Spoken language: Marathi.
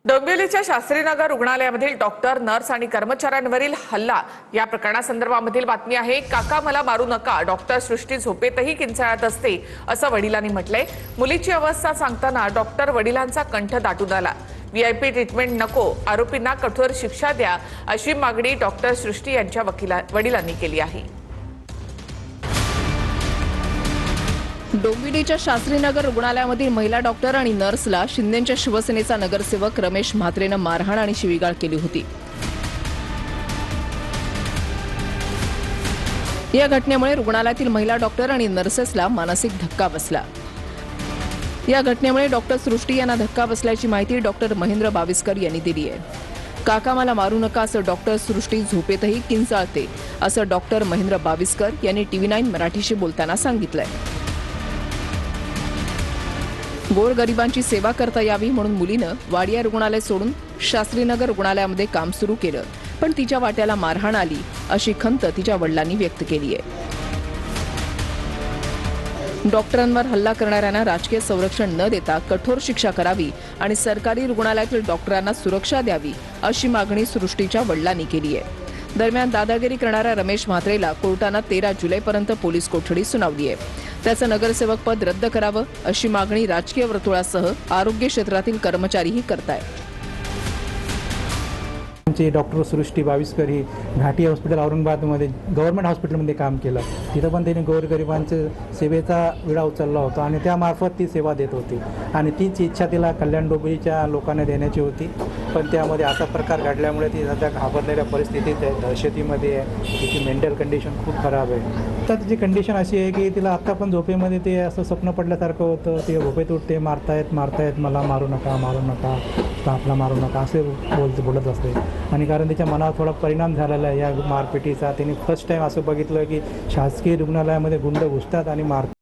डोंबिवलीच्या शास्त्रीनगर रुग्णालयामधील डॉक्टर, नर्स आणि कर्मचाऱ्यांवरील हल्ला या प्रकरणासंदर्भामधील बातमी आहे। काका मला मारू नका, डॉक्टर सृष्टी झोपेतही किंचाळत असते असं वडिलांनी म्हटलंय। मुलीची अवस्था सांगताना डॉक्टर वडिलांचा कंठ दाटून आला। व्हीआयपी ट्रीटमेंट नको, आरोपींना कठोर शिक्षा द्या अशी मागणी डॉक्टर सृष्टी यांच्या वडिलांनी केली आहे। डोंबिवलीच्या शास्त्रीनगर रुग्णालयामधील महिला डॉक्टर आणि नर्सला शिंदेच्या शिवसेनेचा नगरसेवक रमेश म्हात्रेनं मारहाण आणि शिवीगाळ केली होती। या घटनेमुळे रुग्णालयातील महिला डॉक्टर आणि नर्सेसला मानसिक धक्का बसला। या घटनेमुळे डॉक्टर सृष्टी यांना धक्का बसल्याची माहिती डॉक्टर महेंद्र बाविस्कर यांनी दिली आहे। काका मला मारू नका असं डॉक्टर सृष्टी झोपेतही किंचाळते असं डॉक्टर महेंद्र बाविस्कर यांनी TV9 मराठीशी बोलताना सांगितलंय। गोरगरिबांची सेवा करता यावी म्हणून मुलीनं वाडिया रुग्णालय सोडून शास्त्रीनगर रुग्णालयामध्ये काम सुरू केलं, पण तिच्या वाट्याला मारहाण आली अशी खंत तिच्या वडिलांनी व्यक्त केली आहे। डॉक्टरांवर हल्ला करणाऱ्यांना राजकीय संरक्षण न देता कठोर शिक्षा करावी आणि सरकारी रुग्णालयातील डॉक्टरांना सुरक्षा द्यावी अशी मागणी सृष्टीच्या वडिलांनी केली आहे। दरम्यान दादागिरी करणाऱ्या रमेश म्हात्रेला कोर्टानं 13 जुलैपर्यंत पोलीस कोठडी सुनावली आहे। त्याचं नगरसेवक पद रद्द करावं अशी मागणी राजकीय वर्तुळासह आरोग्य क्षेत्रातील कर्मचारीही करतायत। आमचे डॉक्टर सृष्टी बाविस्कर ही घाटी हॉस्पिटल औरंगाबादमध्ये गव्हर्नमेंट हॉस्पिटलमध्ये काम केलं। तिथं पण त्यांनी गोरगरिबांच्या सेवेचा विडा उचलला होता आणि त्यामार्फत ती सेवा देत होती आणि तीच इच्छा तिला कल्याण डोंबिवलीच्या लोकांना देण्याची होती, पण त्यामध्ये असा प्रकार घडल्यामुळे ती सध्या घाबरलेल्या परिस्थितीत आहे, दहशतीमध्ये आहे। तिची मेंटल कंडिशन खूप खराब आहे। तर तिची कंडिशन अशी आहे की तिला आत्ता पण झोपेमध्ये ते असं स्वप्न पडल्यासारखं होतं। ते झोपेत उठते, मारतायत, मला मारू नका, आपला मारू नका असे बोलत असते। आणि कारण तिच्या मनावर थोडा परिणाम झालेला आहे या मारपिटीचा। तिने फर्स्ट टाईम असं बघितलं की शासकीय रुग्णालयामध्ये गुंड घुसतात आणि मारतात।